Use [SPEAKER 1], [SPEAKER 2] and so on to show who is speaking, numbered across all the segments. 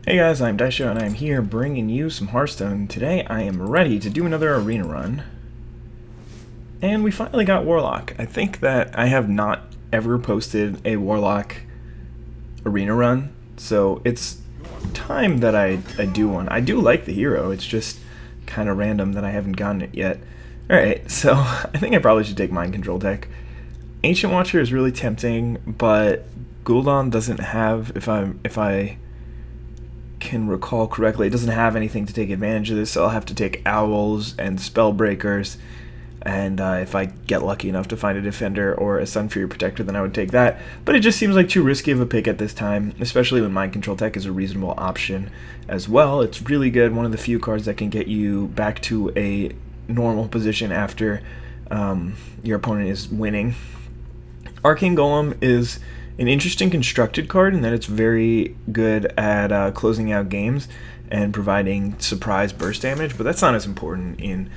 [SPEAKER 1] Hey guys, I'm IzDaisho and I'm here bringing you some Hearthstone. Today I am ready to do another arena run. And we finally got Warlock. I think that I have not ever posted a Warlock arena run, so it's time that I do one. I do like the hero, it's just kind of random that I haven't gotten it yet. Alright, so I think I probably should take Mind Control deck. Ancient Watcher is really tempting, but Gul'dan doesn't have, if I can recall correctly, it doesn't have anything to take advantage of this, so I'll have to take Owls and Spellbreakers, and if I get lucky enough to find a Defender or a Sunfury Protector, then I would take that, but it just seems like too risky of a pick at this time, especially when Mind Control Tech is a reasonable option as well. It's really good, one of the few cards that can get you back to a normal position after your opponent is winning. Arcane Golem is an interesting constructed card in that it's very good at closing out games and providing surprise burst damage, but that's not as important in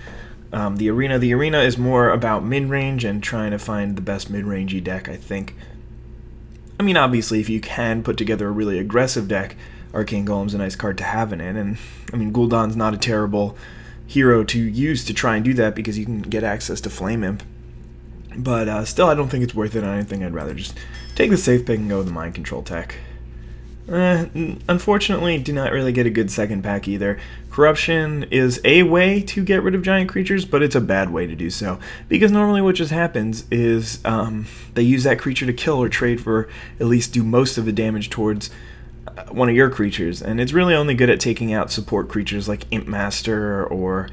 [SPEAKER 1] the arena. The arena is more about mid-range and trying to find the best mid-rangey deck, I think. I mean, obviously, if you can put together a really aggressive deck, Arcane Golem's a nice card to have in it, and I mean, Gul'dan's not a terrible hero to use to try and do that because you can get access to Flame Imp. But still, I don't think it's worth it on anything. I'd rather just take the safe pick and go with the Mind Control tech. Unfortunately, do not really get a good second pack either. Corruption is a way to get rid of giant creatures, but it's a bad way to do so. Because normally what just happens is they use that creature to kill or trade for at least do most of the damage towards one of your creatures. And it's really only good at taking out support creatures like Imp Master or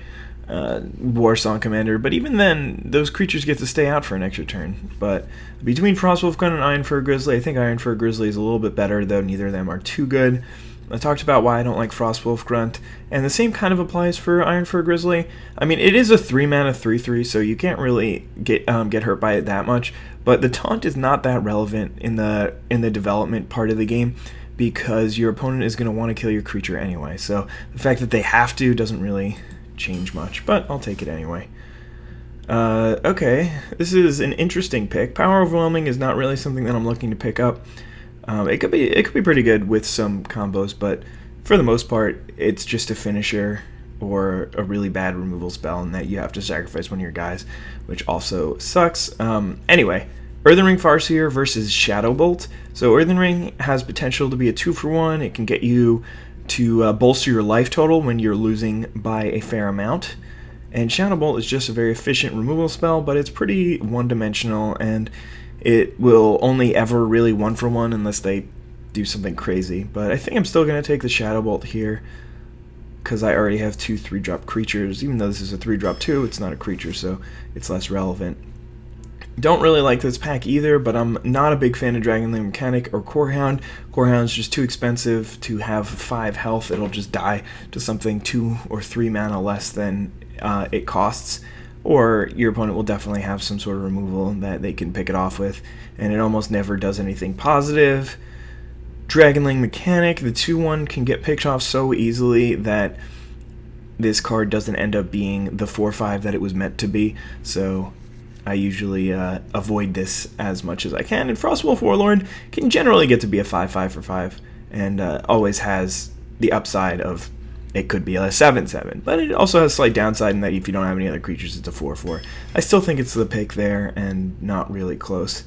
[SPEAKER 1] Warsong Commander, but even then, those creatures get to stay out for an extra turn. But between Frostwolf Grunt and Ironfur Grizzly, I think Ironfur Grizzly is a little bit better, though neither of them are too good. I talked about why I don't like Frostwolf Grunt, and the same kind of applies for Ironfur Grizzly. I mean, it is a 3-mana 3/3, so you can't really get hurt by it that much, but the taunt is not that relevant in the development part of the game, because your opponent is going to want to kill your creature anyway, so the fact that they have to doesn't really change much, but I'll take it anyway. Okay, this is an interesting pick. Power Overwhelming is not really something that I'm looking to pick up. It could be pretty good with some combos, but for the most part, it's just a finisher or a really bad removal spell, and that you have to sacrifice one of your guys, which also sucks. Anyway, Earthen Ring Farseer versus Shadow Bolt. So Earthen Ring has potential to be a 2-for-1. It can get you to bolster your life total when you're losing by a fair amount. And Shadow Bolt is just a very efficient removal spell, but it's pretty one-dimensional, and it will only ever really 1-for-1 unless they do something crazy. But I think I'm still going to take the Shadow Bolt here, because I already have 2 3-drop creatures. Even though this is a 3-drop 2, it's not a creature, so it's less relevant. Don't really like this pack either, but I'm not a big fan of Dragonlane Mechanic or Corehound. Corehound's just too expensive to have 5 health. It'll just die to something 2 or 3 mana less than it costs, or your opponent will definitely have some sort of removal that they can pick it off with, and it almost never does anything positive. Dragonlane Mechanic, the 2/1 can get picked off so easily that this card doesn't end up being the 4/5 that it was meant to be, so I usually avoid this as much as I can. And Frostwolf Warlord can generally get to be a 5/5 for 5, and always has the upside of it could be a 7/7, but it also has slight downside in that if you don't have any other creatures, it's a 4/4. I still think it's the pick there, and not really close.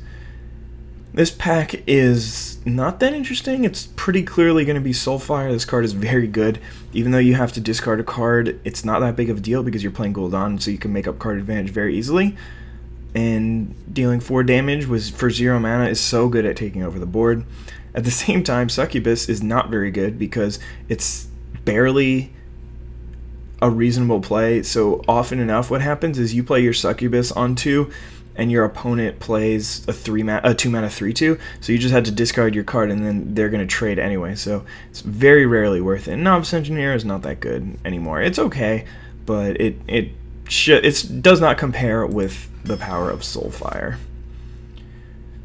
[SPEAKER 1] This pack is not that interesting. It's pretty clearly going to be Soulfire. This card is very good. Even though you have to discard a card, it's not that big of a deal because you're playing Gul'dan, so you can make up card advantage very easily. And dealing 4 damage for 0 mana is so good at taking over the board. At the same time, Succubus is not very good because it's barely a reasonable play. So often enough what happens is you play your Succubus on 2 and your opponent plays a 2-mana 3/2, so you just had to discard your card and then they're going to trade anyway, so it's very rarely worth it. Novice Engineer is not that good anymore. It's okay, but it does not compare with the power of Soulfire.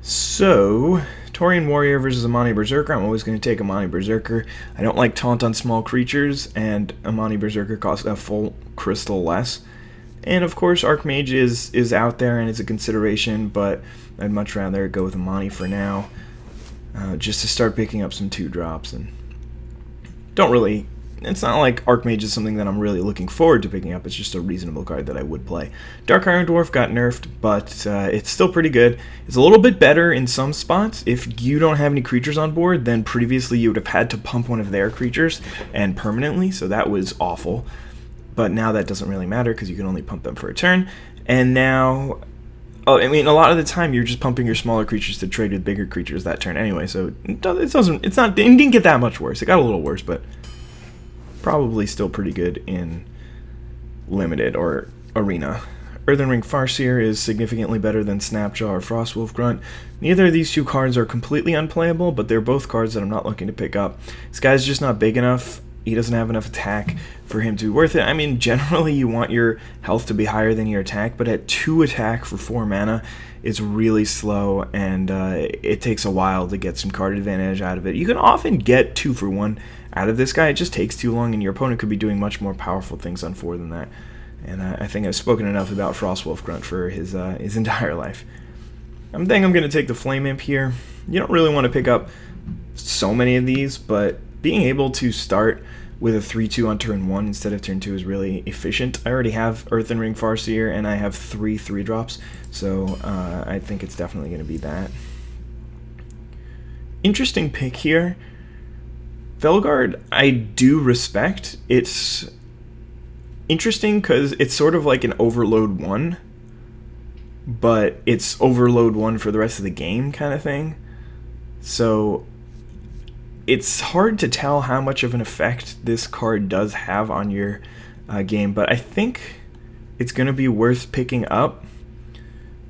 [SPEAKER 1] So, Taurian Warrior versus Amani Berserker. I'm always going to take Amani Berserker. I don't like taunt on small creatures, and Amani Berserker costs a full crystal less. And of course, Archmage is out there and it's a consideration, but I'd much rather go with Amani for now, just to start picking up some 2-drops. And don't really... It's not like Archmage is something that I'm really looking forward to picking up. It's just a reasonable card that I would play. Dark Iron Dwarf got nerfed, but it's still pretty good. It's a little bit better in some spots. If you don't have any creatures on board, then previously you would have had to pump one of their creatures, and permanently, so that was awful. But now that doesn't really matter because you can only pump them for a turn. And now... Oh, I mean, a lot of the time you're just pumping your smaller creatures to trade with bigger creatures that turn anyway, so it didn't get that much worse. It got a little worse, but probably still pretty good in Limited or Arena. Earthen Ring Farseer is significantly better than Snapjaw or Frostwolf Grunt. Neither of these two cards are completely unplayable, but they're both cards that I'm not looking to pick up. This guy's just not big enough. He doesn't have enough attack for him to be worth it. I mean, generally you want your health to be higher than your attack, but at 2 attack for 4 mana, it's really slow, and it takes a while to get some card advantage out of it. You can often get 2 for 1 out of this guy. It just takes too long, and your opponent could be doing much more powerful things on 4 than that. And I think I've spoken enough about Frostwolf Grunt for his entire life. I think I'm going to take the Flame Imp here. You don't really want to pick up so many of these, but being able to start with a 3/2 on turn 1 instead of turn 2 is really efficient. I already have Earthen Ring Farseer, and I have 3 3-drops, so I think it's definitely going to be that. Interesting pick here. Felguard, I do respect. It's interesting because it's sort of like an Overload 1, but it's Overload 1 for the rest of the game kind of thing. So it's hard to tell how much of an effect this card does have on your game, but I think it's going to be worth picking up.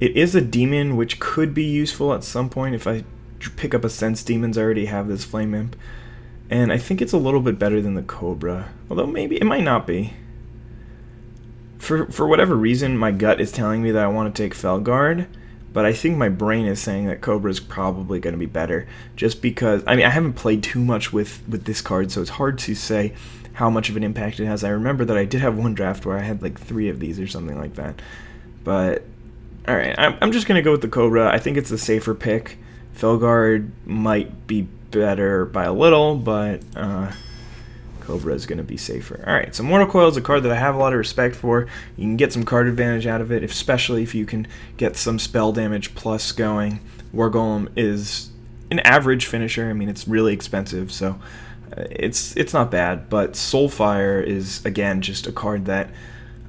[SPEAKER 1] It is a demon, which could be useful at some point. If I pick up a Sense Demons, I already have this Flame Imp. And I think it's a little bit better than the Cobra, although maybe it might not be. For whatever reason, my gut is telling me that I want to take Felguard, but I think my brain is saying that Cobra is probably going to be better, just because, I mean, I haven't played too much with this card, so it's hard to say how much of an impact it has. I remember that I did have one draft where I had like 3 of these or something like that. But, alright, I'm just going to go with the Cobra. I think it's a safer pick. Felguard might be better by a little, but Cobra is going to be safer. Alright, so Mortal Coil is a card that I have a lot of respect for. You can get some card advantage out of it, especially if you can get some spell damage plus going. War Golem is an average finisher. I mean, it's really expensive, so it's not bad. But Soulfire is, again, just a card that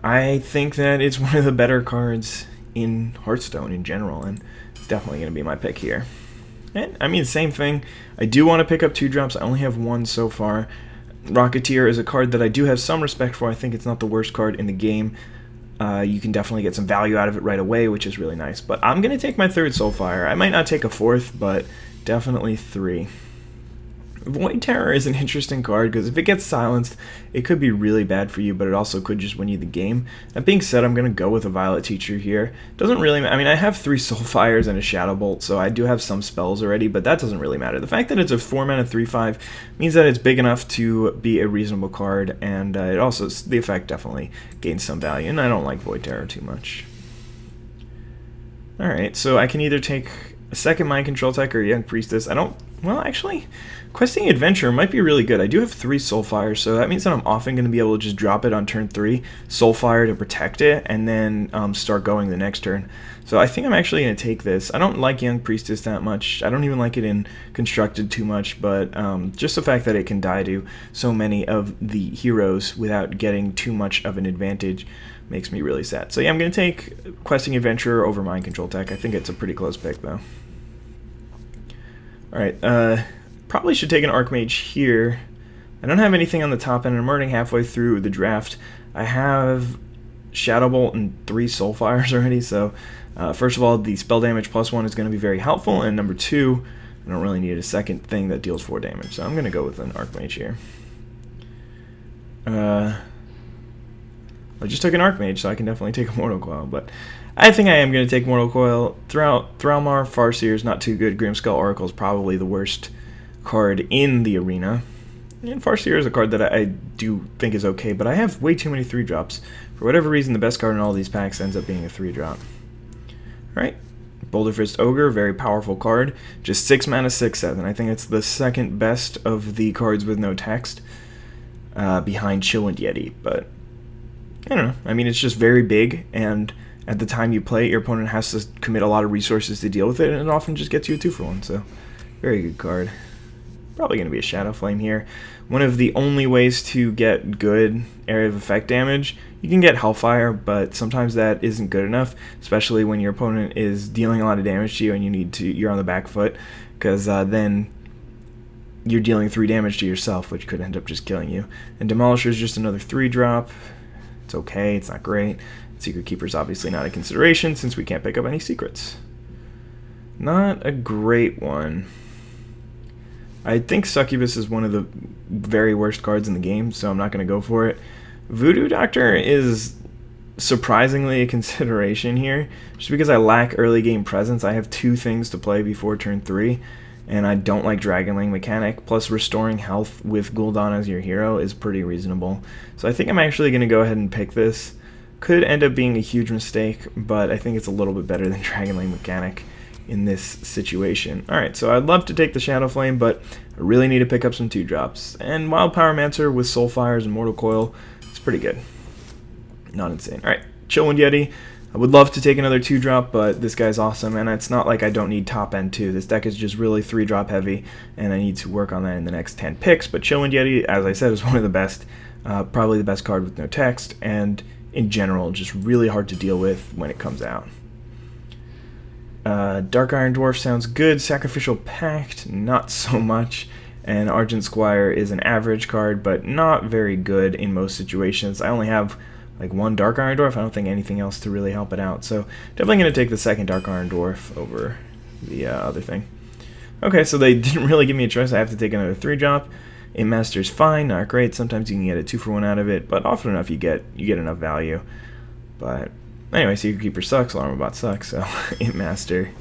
[SPEAKER 1] I think that it's one of the better cards in Hearthstone in general, and it's definitely going to be my pick here. And, I mean, same thing. I do want to pick up 2-drops. I only have 1 so far. Rocketeer is a card that I do have some respect for. I think it's not the worst card in the game. You can definitely get some value out of it right away, which is really nice. But I'm going to take my 3rd Soulfire. I might not take a 4th, but definitely 3. Void Terror is an interesting card because if it gets silenced, it could be really bad for you, but it also could just win you the game. That being said, I'm going to go with a Violet Teacher here. Doesn't really, I mean, I have 3 Soulfires and a Shadow Bolt, so I do have some spells already, but that doesn't really matter. The fact that it's a 4-mana 3/5 means that it's big enough to be a reasonable card, and it also, the effect definitely gains some value, and I don't like Void Terror too much. Alright, so I can either take a second Mind Control tech or a Young Priestess. Well, actually, Questing Adventure might be really good. I do have 3 Soulfires, so that means that I'm often going to be able to just drop it on turn 3, Soulfire to protect it, and then start going the next turn. So I think I'm actually going to take this. I don't like Young Priestess that much. I don't even like it in Constructed too much, but just the fact that it can die to so many of the heroes without getting too much of an advantage makes me really sad. So yeah, I'm going to take Questing Adventurer over Mind Control Tech. I think it's a pretty close pick, though. Alright, probably should take an Archmage here. I don't have anything on the top end, and I'm already halfway through the draft. I have Shadow Bolt and 3 Soulfires already, so first of all, the spell damage plus 1 is going to be very helpful, and number 2, I don't really need a second thing that deals 4 damage, so I'm going to go with an Archmage here. I just took an Archmage, so I can definitely take a Mortal Coil, but I think I am going to take Mortal Coil. Thralmar Farseer is not too good. Grimskull Oracle is probably the worst card in the arena. And Farseer is a card that I do think is okay, but I have way too many 3-drops. For whatever reason, the best card in all these packs ends up being a 3-drop. Alright, Boulderfist Ogre, very powerful card. Just 6 mana, 6/7. I think it's the second best of the cards with no text. behind Chillwind Yeti, but I don't know. I mean, it's just very big, and at the time you play it, your opponent has to commit a lot of resources to deal with it, and it often just gets you a 2-for-1, so very good card. Probably going to be a Shadow Flame here. One of the only ways to get good area of effect damage, you can get Hellfire, but sometimes that isn't good enough, especially when your opponent is dealing a lot of damage to you and you're on the back foot, because then you're dealing 3 damage to yourself, which could end up just killing you. And Demolisher is just another 3-drop. It's okay, it's not great. Secret Keeper's obviously not a consideration since we can't pick up any secrets. Not a great one. I think Succubus is one of the very worst cards in the game, so I'm not going to go for it. Voodoo Doctor is surprisingly a consideration here. Just because I lack early game presence, I have 2 things to play before turn 3, and I don't like Dragon Lane mechanic, plus restoring health with Gul'dan as your hero is pretty reasonable. So I think I'm actually going to go ahead and pick this. Could end up being a huge mistake, but I think it's a little bit better than Dragon Lane mechanic in this situation. Alright, so I'd love to take the Shadow Flame, but I really need to pick up some 2-drops. And Wild Pyromancer with Soulfires and Mortal Coil, it's pretty good. Not insane. Alright, Chillwind Yeti. I would love to take another 2-drop, but this guy's awesome, and it's not like I don't need top end too. This deck is just really 3-drop heavy, and I need to work on that in the next 10 picks. But Chillwind Yeti, as I said, is one of the best, probably the best card with no text, and in general, just really hard to deal with when it comes out. Dark Iron Dwarf sounds good. Sacrificial Pact, not so much. And Argent Squire is an average card, but not very good in most situations. I only have like 1 Dark Iron Dwarf. I don't think anything else to really help it out. So definitely going to take the second Dark Iron Dwarf over the other thing. Okay, so they didn't really give me a choice. I have to take another 3-drop. Master's fine, not great. Sometimes you can get a 2-for-1 out of it, but often enough you get enough value. But anyway, Secret Keeper sucks, Alarmobot sucks, so Master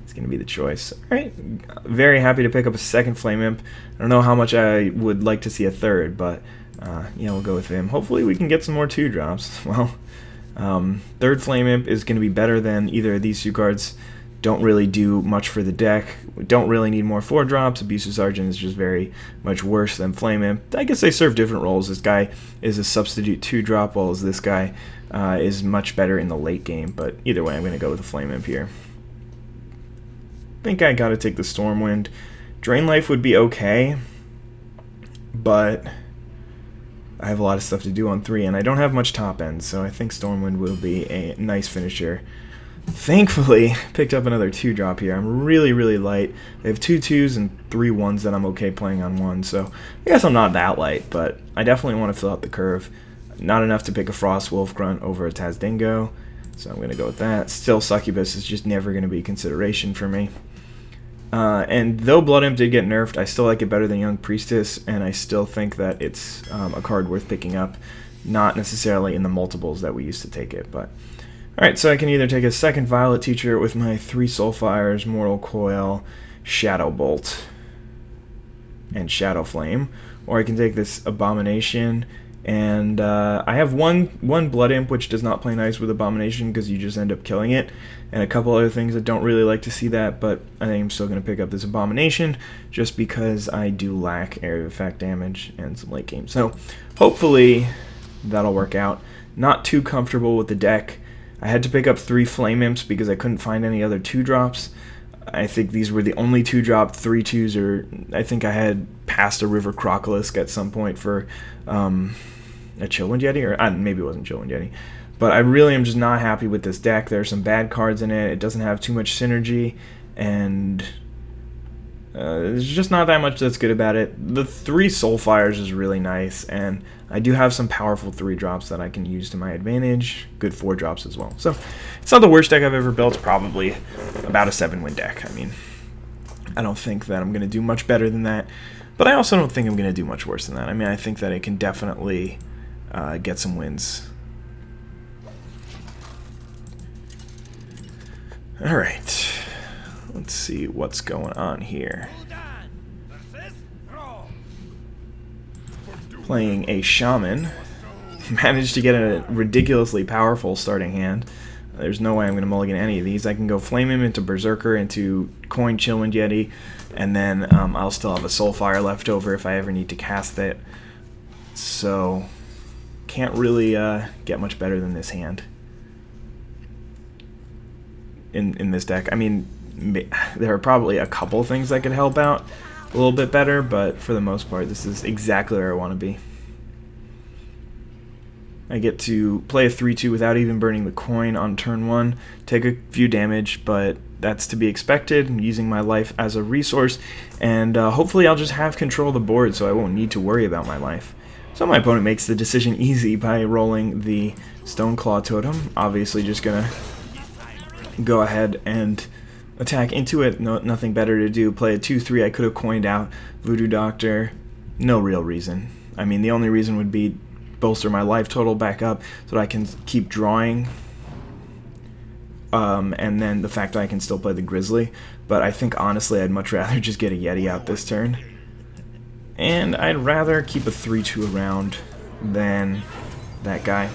[SPEAKER 1] is going to be the choice. Alright, very happy to pick up a second Flame Imp. I don't know how much I would like to see a third, but yeah, we'll go with him. Hopefully we can get some more 2-drops. Well, third Flame Imp is going to be better than either of these 2 cards. Don't really do much for the deck. We don't really need more 4-drops. Abusive Sergeant is just very much worse than Flame Imp. I guess they serve different roles. This guy is a substitute 2-drop, while this guy is much better in the late game. But either way, I'm going to go with the Flame Imp here. I think I got to take the Stormwind. Drain Life would be okay, but I have a lot of stuff to do on 3, and I don't have much top end, so I think Stormwind will be a nice finisher. Thankfully, picked up another 2-drop here. I'm really, really light. I have 2 2s and 3 1s that I'm okay playing on 1, so I guess I'm not that light, but I definitely want to fill out the curve. Not enough to pick a Frost Wolf Grunt over a Tazdingo, so I'm going to go with that. Still, Succubus is just never going to be a consideration for me. And though Blood Imp did get nerfed, I still like it better than Young Priestess, and I still think that it's a card worth picking up. Not necessarily in the multiples that we used to take it, but... Alright, so I can either take a second Violet Teacher with my 3 Soulfires, Mortal Coil, Shadow Bolt, and Shadow Flame, or I can take this Abomination, and I have one Blood Imp which does not play nice with Abomination because you just end up killing it, and a couple other things that don't really like to see that, but I think I'm still going to pick up this Abomination just because I do lack area of effect damage and some late game. So hopefully that'll work out. Not too comfortable with the deck. I had to pick up 3 Flame Imps because I couldn't find any other 2-drops. I think these were the only 2-drop 3/2s, or I think I had passed a River Crocolisk at some point for a Chillwind Yeti, or maybe it wasn't Chillwind Yeti. But I really am just not happy with this deck. There are some bad cards in it. It doesn't have too much synergy, and there's just not that much that's good about it. The 3 Soulfires is really nice, and I do have some powerful 3-drops that I can use to my advantage. Good 4-drops as well. So it's not the worst deck I've ever built. It's probably about a 7-win deck. I mean, I don't think that I'm going to do much better than that, but I also don't think I'm going to do much worse than that. I mean, I think that it can definitely get some wins. All right. Let's see what's going on here. Playing a Shaman. Managed to get a ridiculously powerful starting hand. There's no way I'm going to mulligan any of these. I can go Flame him into Berserker, into Coin Chillwind Yeti, and then I'll still have a Soulfire left over if I ever need to cast it. So can't really get much better than this hand in this deck. I mean, there are probably a couple things that could help out a little bit better, but for the most part, this is exactly where I want to be. I get to play a 3-2 without even burning the coin on turn 1, take a few damage, but that's to be expected. I'm using my life as a resource, and hopefully I'll just have control of the board so I won't need to worry about my life. So my opponent makes the decision easy by rolling the Stoneclaw Totem. Obviously just gonna go ahead and attack into it. Nothing better to do. Play a 2-3. I could have coined out Voodoo Doctor. No real reason. I mean, the only reason would be bolster my life total back up so that I can keep drawing. And then the fact that I can still play the Grizzly. But I think, honestly, I'd much rather just get a Yeti out this turn. And I'd rather keep a 3-2 around than that guy,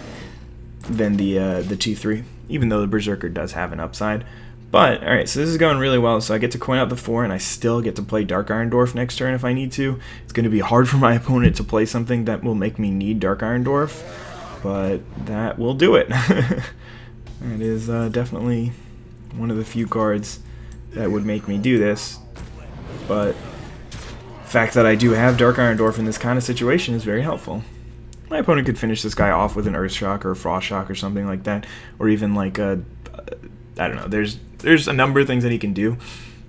[SPEAKER 1] than the 2-3, even though the Berserker does have an upside. But, alright, so this is going really well. So I get to coin out the 4, and I still get to play Dark Iron Dwarf next turn if I need to. It's going to be hard for my opponent to play something that will make me need Dark Iron Dwarf, but that will do it. That is definitely one of the few cards that would make me do this, but the fact that I do have Dark Iron Dwarf in this kind of situation is very helpful. My opponent could finish this guy off with an Earth Shock or a Frost Shock or something like that, or even like a, I don't know, there's a number of things that he can do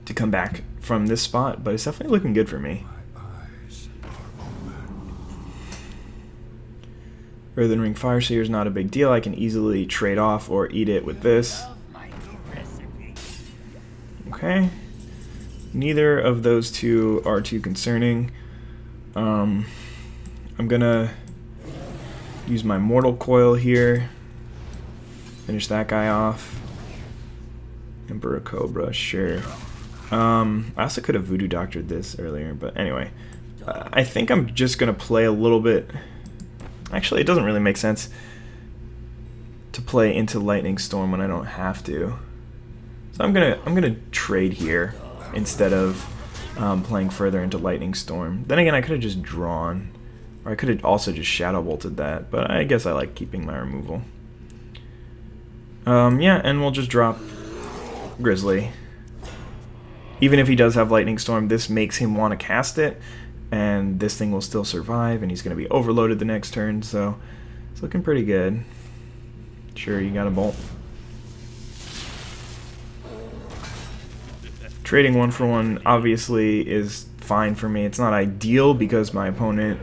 [SPEAKER 1] to come back from this spot, but it's definitely looking good for me. Earthen Ring Fireseer is not a big deal. I can easily trade off or eat it with this. Okay. Neither of those two are too concerning. I'm gonna use my Mortal Coil here. Finish that guy off. Emperor Cobra, sure. I also could have Voodoo Doctored this earlier, but anyway. I think I'm just gonna play a little bit. Actually, it doesn't really make sense to play into Lightning Storm when I don't have to. So I'm gonna trade here instead of playing further into Lightning Storm. Then again, I could have just drawn, or I could have also just Shadow Bolted that, but I guess I like keeping my removal. Yeah, and we'll just drop Grizzly. Even if he does have Lightning Storm, this makes him want to cast it, and this thing will still survive, and he's going to be overloaded the next turn, so it's looking pretty good. Sure, you got a bolt. Trading 1-for-1 obviously is fine for me. It's not ideal because my opponent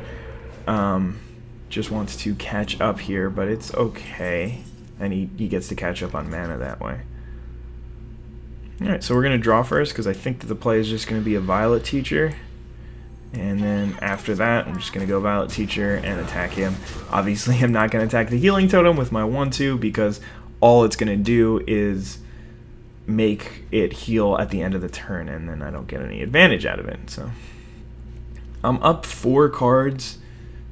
[SPEAKER 1] just wants to catch up here, but it's okay, and he gets to catch up on mana that way. Alright, so we're going to draw first because I think that the play is just going to be a Violet Teacher. And then after that, I'm just going to go Violet Teacher and attack him. Obviously, I'm not going to attack the Healing Totem with my 1-2 because all it's going to do is make it heal at the end of the turn, and then I don't get any advantage out of it. So I'm up 4 cards.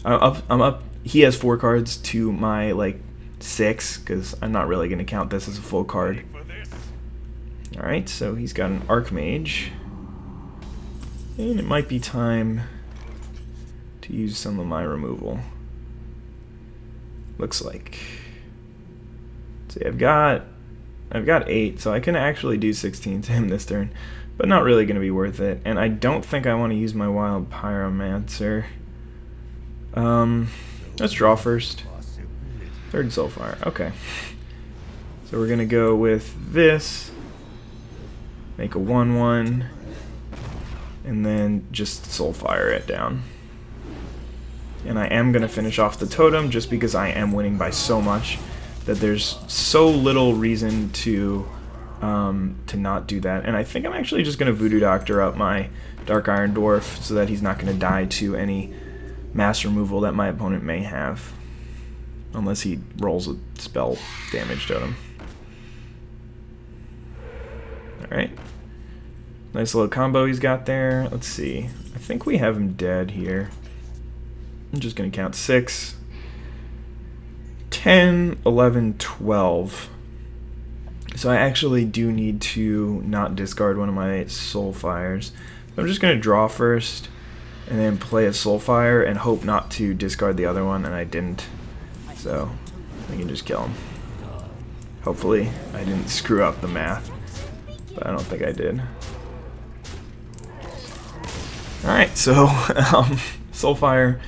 [SPEAKER 1] I'm up. He has 4 cards to my like 6 because I'm not really going to count this as a full card. Alright, so he's got an Archmage. And it might be time to use some of my removal. Looks like. See, I've got 8, so I can actually do 16 to him this turn, but not really going to be worth it. And I don't think I want to use my Wild Pyromancer. Let's draw first. 3rd Soulfire. Okay. So we're going to go with this. Make a 1-1. And then just Soulfire it down. And I am going to finish off the totem just because I am winning by so much that there's so little reason to not do that. And I think I'm actually just going to Voodoo Doctor up my Dark Iron Dwarf so that he's not going to die to any mass removal that my opponent may have. Unless he rolls a spell damage totem. Alright. Nice little combo he's got there. Let's see. I think we have him dead here. I'm just going to count 6, 10, 11, 12. So I actually do need to not discard one of my Soulfires. I'm just going to draw first and then play a Soulfire and hope not to discard the other one, and I didn't. So we can just kill him. Hopefully I didn't screw up the math, but I don't think I did. Alright, so Soulfire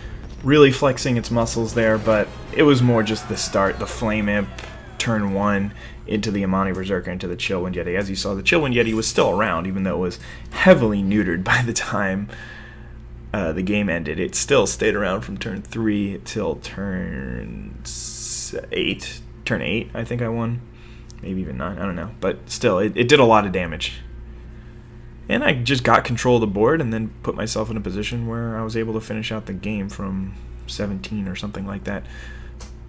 [SPEAKER 1] really flexing its muscles there, but it was more just the start, the Flame Imp, turn 1, into the Amani Berserker, into the Chillwind Yeti. As you saw, the Chillwind Yeti was still around, even though it was heavily neutered by the time the game ended. It still stayed around from turn 3 till turn 8. Turn 8, I think I won. Maybe even 9, I don't know. But still, it did a lot of damage. And I just got control of the board and then put myself in a position where I was able to finish out the game from 17 or something like that.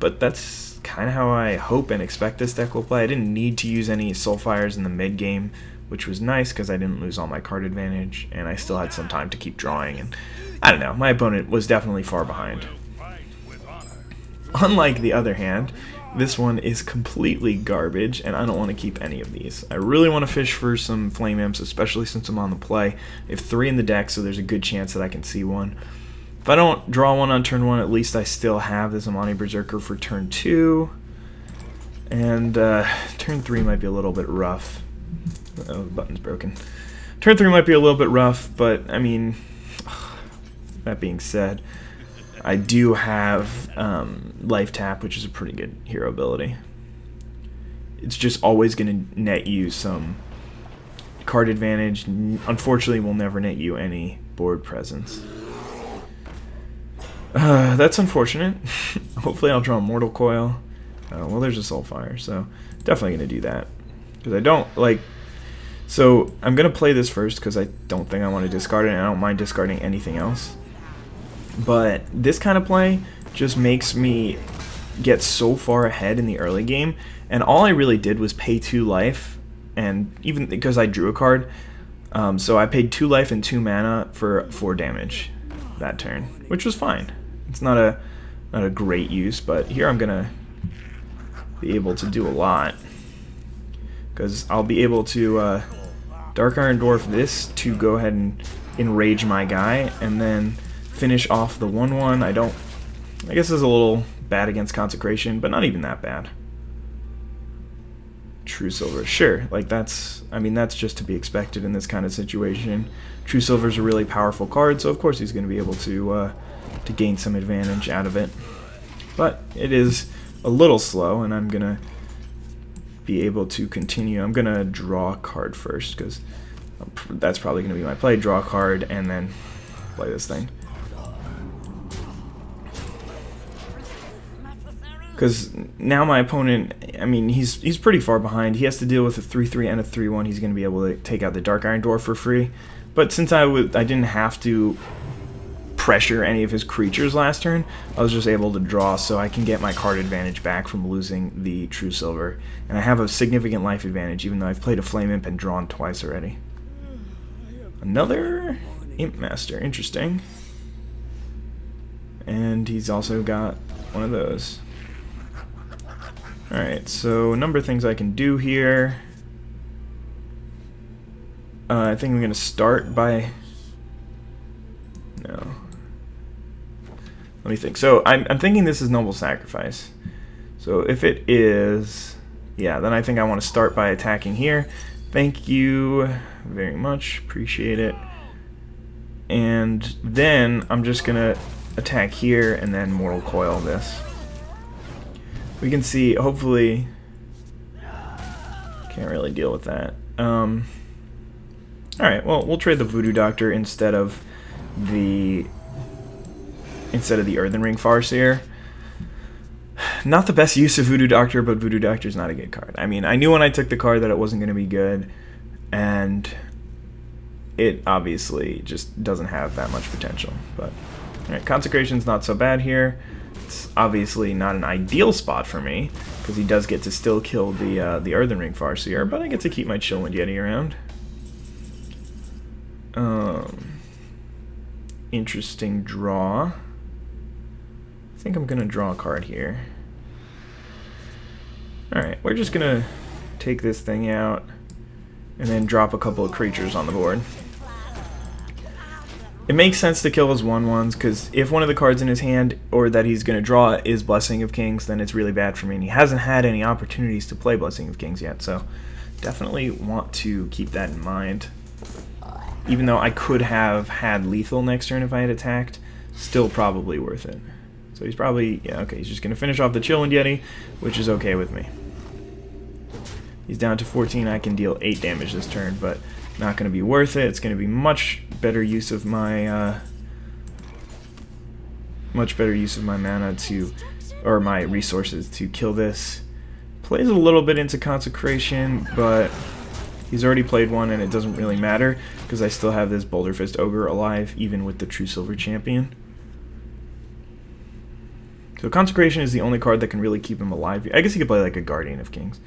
[SPEAKER 1] But that's kind of how I hope and expect this deck will play. I didn't need to use any Soulfires in the mid game, which was nice because I didn't lose all my card advantage, and I still had some time to keep drawing. And I don't know, my opponent was definitely far behind. Unlike the other hand, this one is completely garbage, and I don't want to keep any of these. I really want to fish for some Flame Imps, especially since I'm on the play. I have 3 in the deck, so there's a good chance that I can see one. If I don't draw one on turn 1, at least I still have this Amani Berserker for turn 2. And turn 3 might be a little bit rough. Oh, the button's broken. Turn 3 might be a little bit rough, but, I mean, that being said, I do have Life Tap, which is a pretty good hero ability. It's just always going to net you some card advantage. Unfortunately, will never net you any board presence. That's unfortunate. Hopefully I'll draw Mortal Coil. Well, there's a Soulfire, so definitely going to do that. Because I don't, like... So, I'm going to play this first because I don't think I want to discard it, and I don't mind discarding anything else. But this kind of play just makes me get so far ahead in the early game, and all I really did was pay 2 life, and even because I drew a card, so I paid 2 life and 2 mana for 4 damage that turn, which was fine. It's not a great use, but here I'm gonna be able to do a lot, because I'll be able to Dark Iron Dwarf this to go ahead and enrage my guy, and then finish off the 1/1. I guess it's a little bad against Consecration, but not even that bad. True Silver, sure, like that's just to be expected in this kind of situation. True Silver's a really powerful card, so of course he's going to be able to gain some advantage out of it. But it is a little slow, and I'm going to be able to continue. I'm going to draw a card first, because that's probably going to be my play. Draw a card, and then play this thing. Because now my opponent, I mean, he's pretty far behind. He has to deal with a 3/3 and a 3/1. He's going to be able to take out the Dark Iron Dwarf for free. But since I didn't have to pressure any of his creatures last turn, I was just able to draw, so I can get my card advantage back from losing the True Silver. And I have a significant life advantage, even though I've played a Flame Imp and drawn twice already. Another Imp Master, interesting. And he's also got one of those. Alright, so a number of things I can do here. I think I'm going to start by... No. Let me think. So I'm thinking this is Noble Sacrifice. So if it is... Yeah, then I think I want to start by attacking here. Thank you very much. Appreciate it. And then I'm just going to attack here and then Mortal Coil this. We can see, hopefully... Can't really deal with that. Alright, well, we'll trade the Voodoo Doctor instead of the Earthen Ring Farseer. Not the best use of Voodoo Doctor, but Voodoo Doctor's not a good card. I mean, I knew when I took the card that it wasn't going to be good, and it obviously just doesn't have that much potential. But alright, Consecration's not so bad here. It's obviously not an ideal spot for me, because he does get to still kill the Earthen Ring Farseer, but I get to keep my Chillwind Yeti around. Interesting draw. I think I'm gonna draw a card here. Alright, we're just gonna take this thing out and then drop a couple of creatures on the board. It makes sense to kill his 1/1s, because if one of the cards in his hand, or that he's going to draw, is Blessing of Kings, then it's really bad for me, and he hasn't had any opportunities to play Blessing of Kings yet, so definitely want to keep that in mind. Even though I could have had lethal next turn if I had attacked, still probably worth it. So he's probably, yeah, okay, he's just going to finish off the Chillwind Yeti, which is okay with me. He's down to 14, I can deal 8 damage this turn, but not going to be worth it. It's going to be much better use of my mana to, or my resources to kill this. Plays a little bit into Consecration, but he's already played one and it doesn't really matter because I still have this Boulder Fist Ogre alive even with the True Silver Champion. So Consecration is the only card that can really keep him alive. I guess he could play like a Guardian of Kings.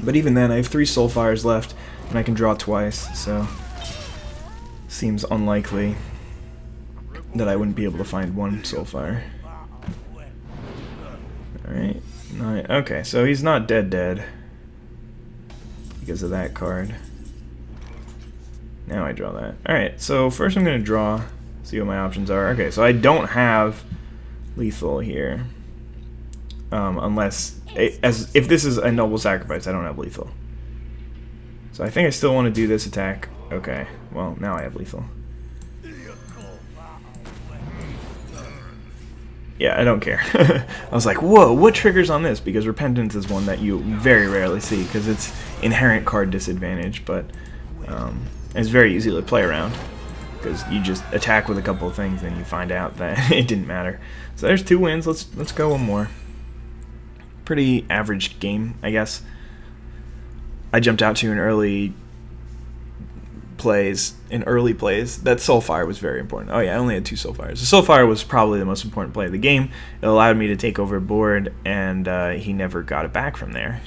[SPEAKER 1] But even then, I have 3 Soulfires left, and I can draw twice, so seems unlikely that I wouldn't be able to find 1 Soulfire. Alright, okay, so he's not dead because of that card. Now I draw that. Alright, so first I'm going to draw, see what my options are. Okay, so I don't have lethal here. Unless, if this is a noble sacrifice, I don't have lethal. So I think I still want to do this attack. Okay, well, now I have lethal. Yeah, I don't care. I was like, whoa, what triggers on this? Because Repentance is one that you very rarely see, because it's inherent card disadvantage, but it's very easy to play around. Because you just attack with a couple of things and you find out that it didn't matter. So there's 2 wins, let's go one more. Pretty average game, I guess. I jumped out to an early plays. That Soulfire was very important. Oh yeah, I only had 2 Soulfires. The Soulfire was probably the most important play of the game. It allowed me to take over a board, and he never got it back from there.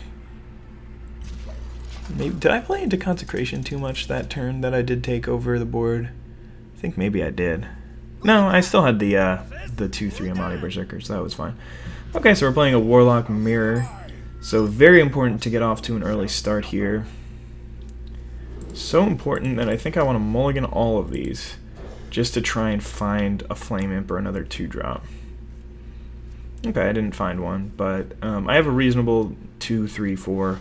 [SPEAKER 1] Maybe, did I play into Consecration too much that turn that I did take over the board? I think maybe I did. No, I still had the 2/3 Amani Berserker, so that was fine. Okay, so we're playing a Warlock Mirror. So very important to get off to an early start here. So important that I think I want to mulligan all of these just to try and find a Flame Imp or another 2-drop. Okay, I didn't find one, but I have a reasonable 2, 3, 4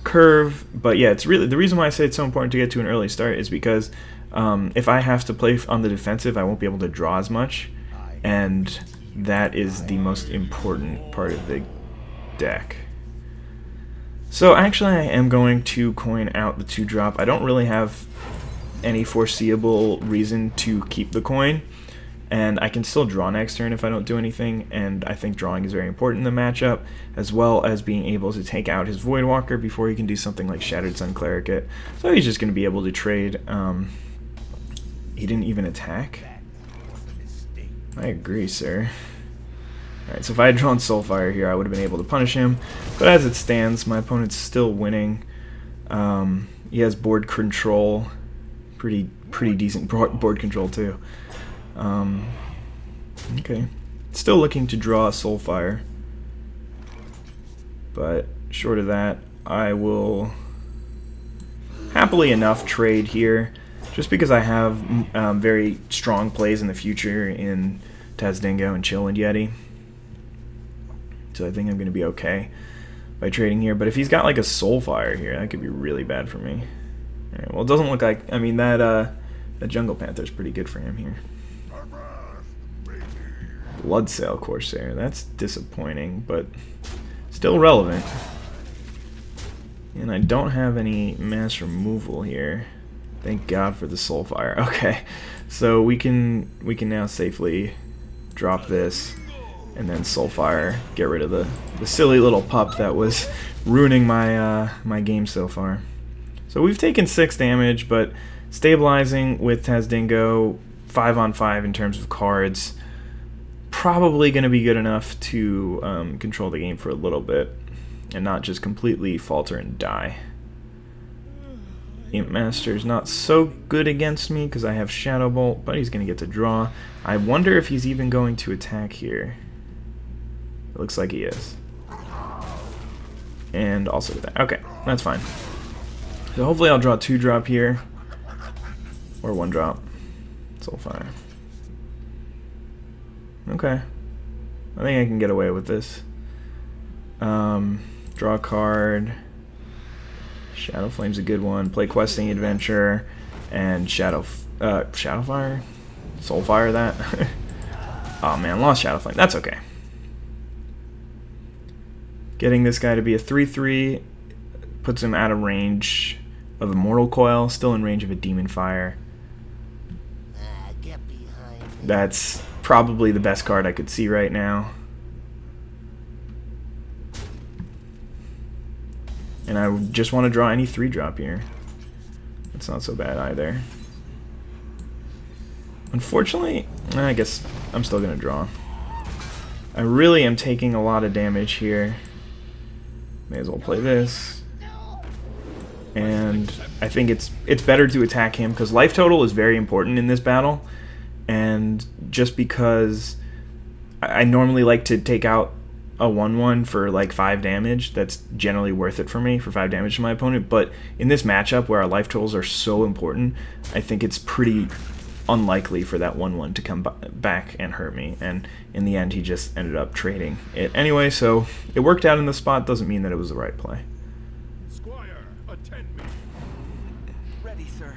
[SPEAKER 1] curve. But yeah, it's really the reason why I say it's so important to get to an early start is because if I have to play on the defensive, I won't be able to draw as much, and that is the most important part of the deck. So actually I am going to coin out the 2-drop. I don't really have any foreseeable reason to keep the coin, and I can still draw next turn if I don't do anything, and I think drawing is very important in the matchup, as well as being able to take out his Voidwalker before he can do something like Shattered Sun Clericate. So he's just going to be able to trade. He didn't even attack? I agree, sir. Alright, so if I had drawn Soulfire here, I would have been able to punish him. But as it stands, my opponent's still winning. He has board control. Pretty decent board control, too. Okay. Still looking to draw a Soulfire. But short of that, I will happily enough trade here. Just because I have very strong plays in the future in Tazdingo and Chillwind Yeti. So I think I'm going to be okay by trading here. But if he's got like a Soulfire here, that could be really bad for me. Alright, well, it doesn't look like... I mean, that Jungle Panther's pretty good for him here. Bloodsail Corsair. That's disappointing, but still relevant. And I don't have any mass removal here. Thank God for the Soulfire. Okay, so we can now safely drop this and then Soulfire, get rid of the silly little pup that was ruining my my game so far. So we've taken 6 damage, but stabilizing with Tazdingo 5-on-5 in terms of cards, probably going to be good enough to control the game for a little bit and not just completely falter and die. Imp Master's not so good against me because I have Shadow Bolt, but he's going to get to draw. I wonder if he's even going to attack here. It looks like he is. And also that. Okay, that's fine. So hopefully I'll draw 2-drop here. Or 1-drop. Soulfire. Okay. I think I can get away with this. Draw a card. Shadow Flame's a good one. Play Questing Adventure. And Shadowfire? Soulfire that? Oh man, lost Shadow Flame. That's okay. Getting this guy to be a 3/3 puts him out of range of Immortal Coil, still in range of a Demon Fire. That's probably the best card I could see right now. And I just want to draw any 3-drop here. That's not so bad either. Unfortunately, I guess I'm still going to draw. I really am taking a lot of damage here. May as well play this. And I think it's better to attack him because life total is very important in this battle. And just because I normally like to take out a 1/1 for like 5 damage, that's generally worth it for me for 5 damage to my opponent. But in this matchup where our life totals are so important, I think it's pretty unlikely for that 1/1 to come back and hurt me, and in the end he just ended up trading it anyway, so it worked out in the spot. Doesn't mean that it was the right play.
[SPEAKER 2] Squire, attend me. Ready, sir.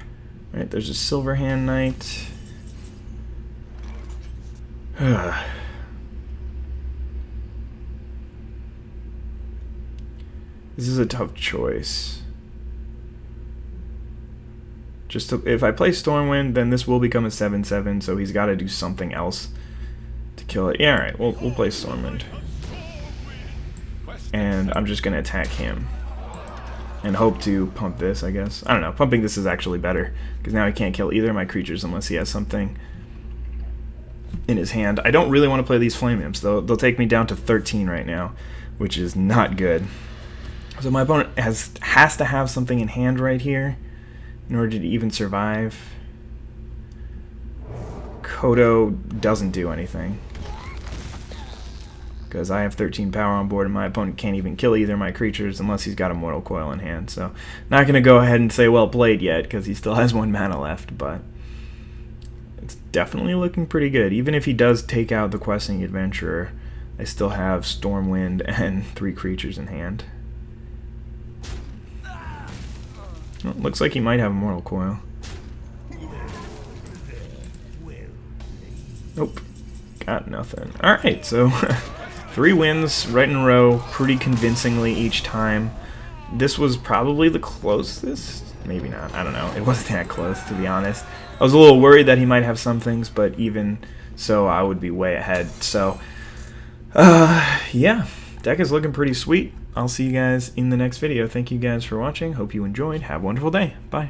[SPEAKER 1] Alright, there's a Silverhand Knight. This is a tough choice. Just to, if I play Stormwind, then this will become a 7/7, so he's got to do something else to kill it. Yeah, alright, we'll play Stormwind. And I'm just going to attack him. And hope to pump this, I guess. I don't know, pumping this is actually better, because now he can't kill either of my creatures unless he has something in his hand. I don't really want to play these Flame Imps, though. They'll take me down to 13 right now, which is not good. So my opponent has to have something in hand right here in order to even survive. Kodo doesn't do anything because I have 13 power on board and my opponent can't even kill either of my creatures unless he's got Immortal Coil in hand. So not going to go ahead and say well played yet because he still has 1 mana left, but it's definitely looking pretty good. Even if he does take out the Questing Adventurer, I still have Stormwind and 3 creatures in hand. Well, looks like he might have Immortal Coil. Nope. Got nothing. Alright, so 3 wins right in a row, pretty convincingly each time. This was probably the closest. Maybe not. I don't know. It wasn't that close, to be honest. I was a little worried that he might have some things, but even so, I would be way ahead. So, yeah. Deck is looking pretty sweet. I'll see you guys in the next video. Thank you guys for watching. Hope you enjoyed. Have a wonderful day. Bye.